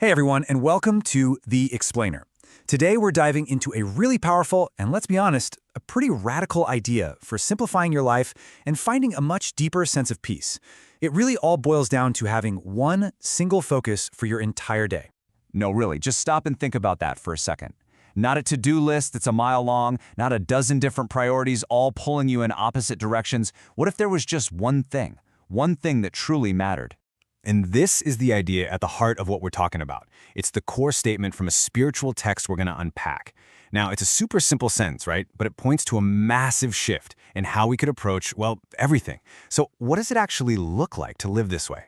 Hey everyone, and welcome to The Explainer. Today we're diving into a really powerful, and let's be honest, a pretty radical idea for simplifying your life and finding a much deeper sense of peace. It really all boils down to having one single focus for your entire day. No, really, just stop and think about that for a second. Not a to-do list that's a mile long, not a dozen different priorities all pulling you in opposite directions. What if there was just one thing that truly mattered? And this is the idea at the heart of what we're talking about. It's the core statement from a spiritual text we're going to unpack. Now, it's a super simple sentence, right? But it points to a massive shift in how we could approach, well, everything. So what does it actually look like to live this way?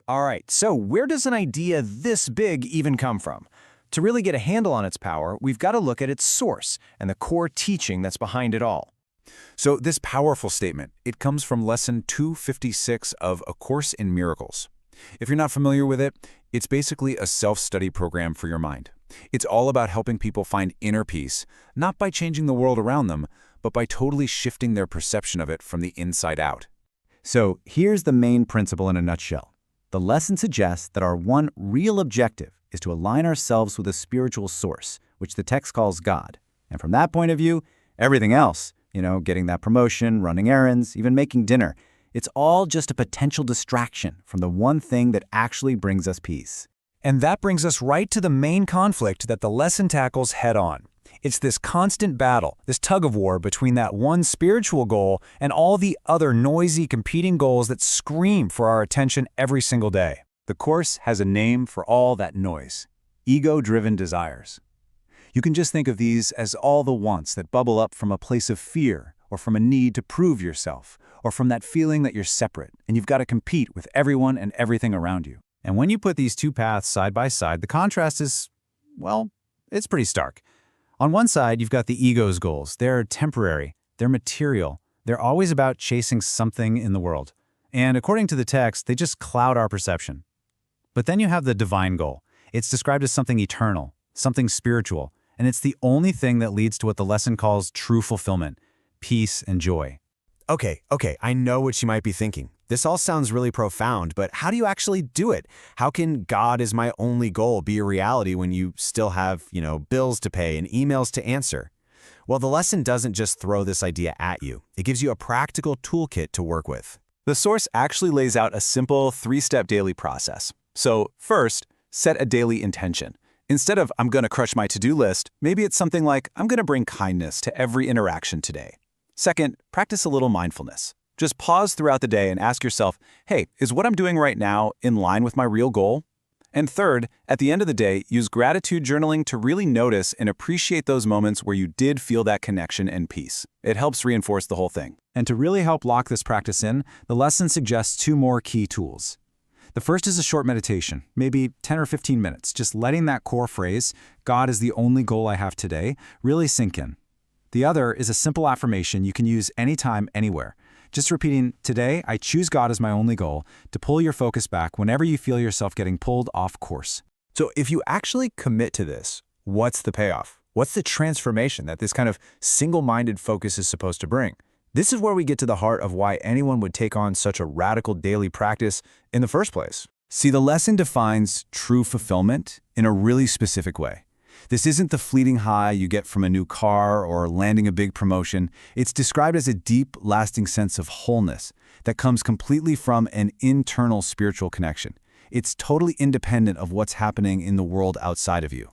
All right, so where does an idea this big even come from? To really get a handle on its power, we've got to look at its source and the core teaching that's behind it all. So this powerful statement, it comes from lesson 256 of A Course in Miracles. If you're not familiar with it, it's basically a self-study program for your mind. It's all about helping people find inner peace, not by changing the world around them, but by totally shifting their perception of it from the inside out. So here's the main principle in a nutshell. The lesson suggests that our one real objective is to align ourselves with a spiritual source, which the text calls God. And from that point of view, everything else, getting that promotion, running errands, even making dinner, it's all just a potential distraction from the one thing that actually brings us peace. And that brings us right to the main conflict that the lesson tackles head-on. It's this constant battle, this tug-of-war between that one spiritual goal and all the other noisy, competing goals that scream for our attention every single day. The Course has a name for all that noise: ego-driven desires. You can just think of these as all the wants that bubble up from a place of fear, or from a need to prove yourself, or from that feeling that you're separate and you've got to compete with everyone and everything around you. And when you put these two paths side by side, the contrast is, well, it's pretty stark. On one side, you've got the ego's goals. They're temporary, they're material, they're always about chasing something in the world. And according to the text, they just cloud our perception. But then you have the divine goal. It's described as something eternal, something spiritual, and it's the only thing that leads to what the lesson calls true fulfillment, peace and joy. Okay, I know what you might be thinking. This all sounds really profound, but how do you actually do it? How can God is my only goal be a reality when you still have, bills to pay and emails to answer? Well, the lesson doesn't just throw this idea at you. It gives you a practical toolkit to work with. The source actually lays out a simple three-step daily process. So first, set a daily intention. Instead of I'm going to crush my to-do list, maybe it's something like I'm going to bring kindness to every interaction today. Second, practice a little mindfulness. Just pause throughout the day and ask yourself, hey, is what I'm doing right now in line with my real goal? And third, at the end of the day, use gratitude journaling to really notice and appreciate those moments where you did feel that connection and peace. It helps reinforce the whole thing. And to really help lock this practice in, the lesson suggests two more key tools. The first is a short meditation, maybe 10 or 15 minutes, just letting that core phrase, God is the only goal I have today, really sink in. The other is a simple affirmation you can use anytime, anywhere. Just repeating, today I choose God as my only goal, to pull your focus back whenever you feel yourself getting pulled off course. So if you actually commit to this, what's the payoff? What's the transformation that this kind of single-minded focus is supposed to bring? This is where we get to the heart of why anyone would take on such a radical daily practice in the first place. See, the lesson defines true fulfillment in a really specific way. This isn't the fleeting high you get from a new car or landing a big promotion. It's described as a deep, lasting sense of wholeness that comes completely from an internal spiritual connection. It's totally independent of what's happening in the world outside of you.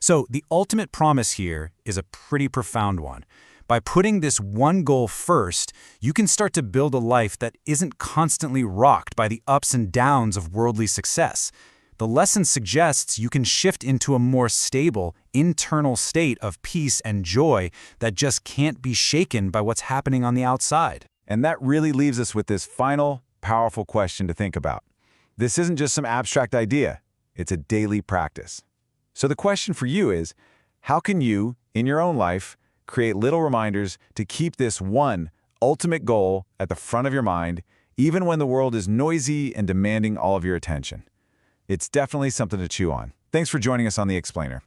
So the ultimate promise here is a pretty profound one. By putting this one goal first, you can start to build a life that isn't constantly rocked by the ups and downs of worldly success. The lesson suggests you can shift into a more stable, internal state of peace and joy that just can't be shaken by what's happening on the outside. And that really leaves us with this final, powerful question to think about. This isn't just some abstract idea, it's a daily practice. So the question for you is, how can you, in your own life, create little reminders to keep this one ultimate goal at the front of your mind, even when the world is noisy and demanding all of your attention? It's definitely something to chew on. Thanks for joining us on The Explainer.